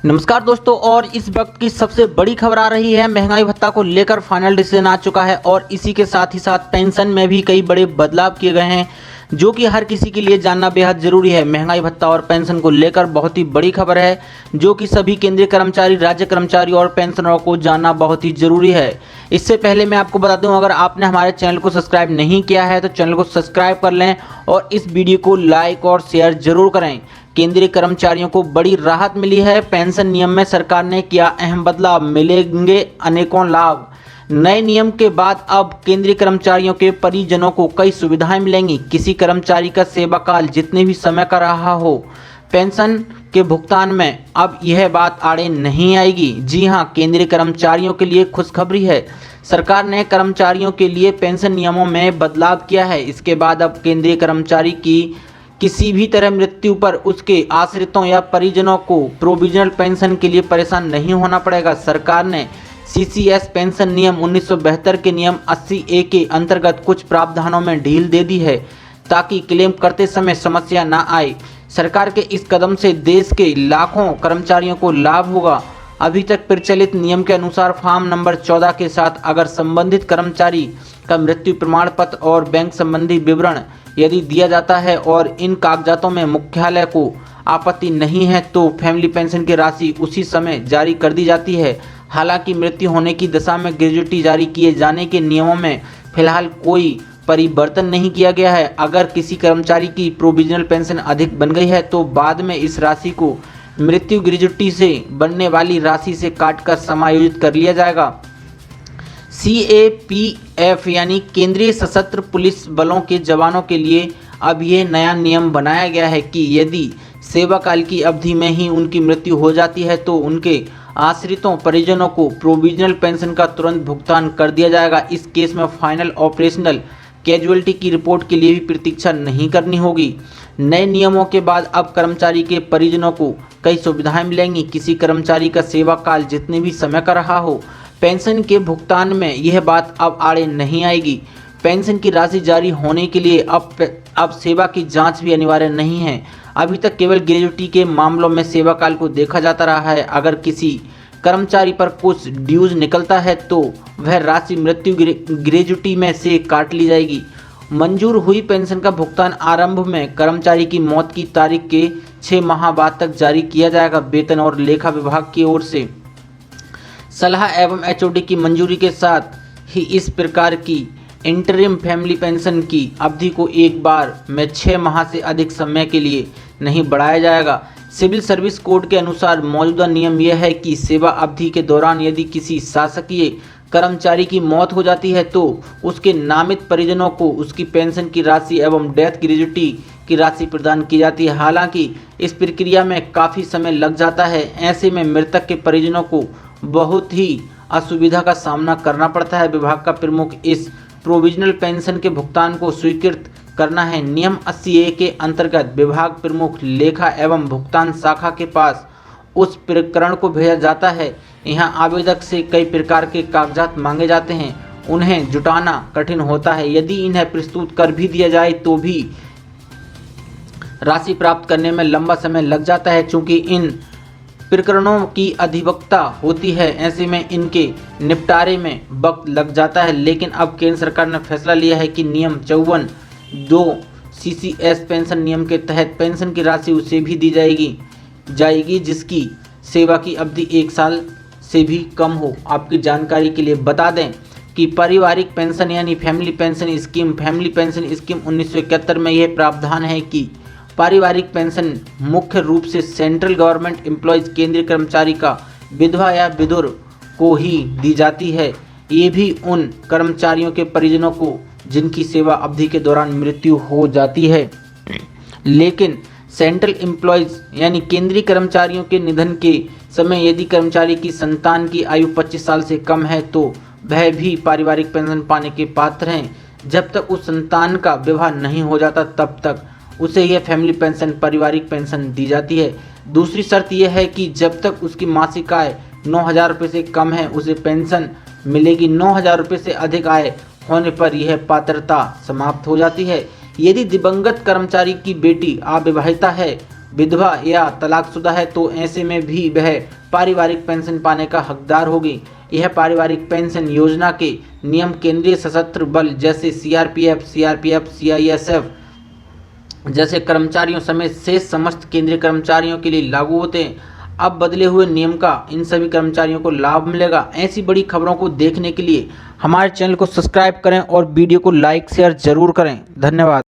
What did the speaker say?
नमस्कार दोस्तों, और इस वक्त की सबसे बड़ी खबर आ रही है। महंगाई भत्ता को लेकर फाइनल डिसीजन आ चुका है और इसी के साथ ही साथ पेंशन में भी कई बड़े बदलाव किए गए हैं, जो कि हर किसी के लिए जानना बेहद जरूरी है। महंगाई भत्ता और पेंशन को लेकर बहुत ही बड़ी खबर है, जो कि सभी केंद्रीय कर्मचारी, राज्य कर्मचारी और पेंशनरों को जानना बहुत ही जरूरी है। इससे पहले मैं आपको बता दूं, अगर आपने हमारे चैनल को सब्सक्राइब नहीं किया है तो चैनल को सब्सक्राइब कर लें और इस वीडियो को लाइक और शेयर जरूर करें। केंद्रीय कर्मचारियों को बड़ी राहत मिली है। पेंशन नियम में सरकार ने किया अहम बदलाव, मिलेंगे अनेकों लाभ। नए नियम के बाद अब केंद्रीय कर्मचारियों के परिजनों को कई सुविधाएं मिलेंगी। किसी कर्मचारी का सेवा काल जितने भी समय का रहा हो, पेंशन के भुगतान में अब यह बात आड़े नहीं आएगी। जी हां, केंद्रीय कर्मचारियों के लिए खुशखबरी है। सरकार ने कर्मचारियों के लिए पेंशन नियमों में बदलाव किया है। इसके बाद अब केंद्रीय कर्मचारी की किसी भी तरह मृत्यु पर उसके आश्रितों या परिजनों को प्रोविजनल पेंशन के लिए परेशान नहीं होना पड़ेगा। सरकार ने सीसीएस पेंशन नियम 1972 के नियम 80A के अंतर्गत कुछ प्रावधानों में ढील दे दी है, ताकि क्लेम करते समय समस्या न आए। सरकार के इस कदम से देश के लाखों कर्मचारियों को लाभ होगा। अभी तक प्रचलित नियम के अनुसार फॉर्म नंबर 14 के साथ अगर संबंधित कर्मचारी का मृत्यु प्रमाण पत्र और बैंक संबंधी विवरण यदि दिया जाता है और इन कागजातों में मुख्यालय को आपत्ति नहीं है, तो फैमिली पेंशन की राशि उसी समय जारी कर दी जाती है। हालांकि मृत्यु होने की दशा में ग्रेच्युटी जारी किए जाने के नियमों में फिलहाल कोई परिवर्तन नहीं किया गया है। अगर किसी कर्मचारी की प्रोविजनल पेंशन अधिक बन गई है तो बाद में इस राशि को मृत्यु ग्रेच्युटी से बनने वाली राशि से काटकर समायोजित कर लिया जाएगा। CAPF यानी केंद्रीय सशस्त्र पुलिस बलों के जवानों के लिए अब ये नया नियम बनाया गया है कि यदि सेवा काल की अवधि में ही उनकी मृत्यु हो जाती है तो उनके आश्रितों परिजनों को प्रोविजनल पेंशन का तुरंत भुगतान कर दिया जाएगा। इस केस में फाइनल ऑपरेशनल कैजुअलिटी की रिपोर्ट के लिए भी प्रतीक्षा नहीं करनी होगी। नए नियमों के बाद अब कर्मचारी के परिजनों को कई सुविधाएं मिलेंगी। किसी कर्मचारी का सेवा काल जितने भी समय का रहा हो, पेंशन के भुगतान में यह बात अब आड़े नहीं आएगी। पेंशन की राशि जारी होने के लिए अब सेवा की जांच भी अनिवार्य नहीं है। अभी तक केवल ग्रेच्युटी के मामलों में सेवा काल को देखा जाता रहा है। अगर किसी कर्मचारी पर कुछ ड्यूज निकलता है तो वह राशि मृत्यु ग्रेच्युटी में से काट ली जाएगी। मंजूर हुई पेंशन का भुगतान आरंभ में कर्मचारी की मौत की तारीख के 6 माह बाद तक जारी किया जाएगा। वेतन और लेखा विभाग की ओर से सलाह एवं HOD की मंजूरी के साथ ही इस प्रकार की इंटरिम फैमिली पेंशन की अवधि को एक बार में 6 माह से अधिक समय के लिए नहीं बढ़ाया जाएगा। सिविल सर्विस कोड के अनुसार मौजूदा नियम यह है कि सेवा अवधि के दौरान यदि किसी शासकीय कर्मचारी की मौत हो जाती है तो उसके नामित परिजनों को उसकी पेंशन की राशि एवं डेथ ग्रेच्युटी की राशि प्रदान की जाती है। हालांकि इस प्रक्रिया में काफ़ी समय लग जाता है। ऐसे में मृतक के परिजनों को बहुत ही असुविधा का सामना करना पड़ता है। विभाग का प्रमुख इस प्रोविजनल पेंशन के भुगतान को स्वीकृत करना है। नियम 80A के अंतर्गत विभाग प्रमुख लेखा एवं भुगतान शाखा के पास उस प्रकरण को भेजा जाता है। यहाँ आवेदक से कई प्रकार के कागजात मांगे जाते हैं, उन्हें जुटाना कठिन होता है। यदि इन्हें प्रस्तुत कर भी दिया जाए तो भी राशि प्राप्त करने में लंबा समय लग जाता है। चूँकि इन प्रकरणों की अधिवक्ता होती है, ऐसे में इनके निपटारे में वक्त लग जाता है। लेकिन अब केंद्र सरकार ने फैसला लिया है कि नियम 54(2) CCS पेंशन नियम के तहत पेंशन की राशि उसे भी दी जाएगी जिसकी सेवा की अवधि 1 साल से भी कम हो। आपकी जानकारी के लिए बता दें कि पारिवारिक पेंशन यानी फैमिली पेंशन स्कीम 1971 में यह प्रावधान है कि पारिवारिक पेंशन मुख्य रूप से सेंट्रल गवर्नमेंट एम्प्लॉयज़ केंद्रीय कर्मचारी का विधवा या विधुर को ही दी जाती है। ये भी उन कर्मचारियों के परिजनों को जिनकी सेवा अवधि के दौरान मृत्यु हो जाती है। लेकिन सेंट्रल एम्प्लॉयज़ यानी केंद्रीय कर्मचारियों के निधन के समय यदि कर्मचारी की संतान की आयु 25 साल से कम है तो वह भी पारिवारिक पेंशन पाने के पात्र हैं। जब तक उस संतान का विवाह नहीं हो जाता तब तक उसे यह फैमिली पेंशन पारिवारिक पेंशन दी जाती है। दूसरी शर्त यह है कि जब तक उसकी मासिक आय 9,000 रुपये से कम है उसे पेंशन मिलेगी। 9,000 रुपये से अधिक आय होने पर यह पात्रता समाप्त हो जाती है। यदि दिवंगत कर्मचारी की बेटी अविवाहिता है विधवा या तलाकशुदा है तो ऐसे में भी वह पारिवारिक पेंशन पाने का हकदार होगी। यह पारिवारिक पेंशन योजना के नियम केंद्रीय सशस्त्र बल जैसे सीआरपीएफ, सीआईएसएफ जैसे कर्मचारियों समेत शेष समस्त केंद्रीय कर्मचारियों के लिए लागू होते हैं। अब बदले हुए नियम का इन सभी कर्मचारियों को लाभ मिलेगा। ऐसी बड़ी खबरों को देखने के लिए हमारे चैनल को सब्सक्राइब करें और वीडियो को लाइक शेयर जरूर करें। धन्यवाद।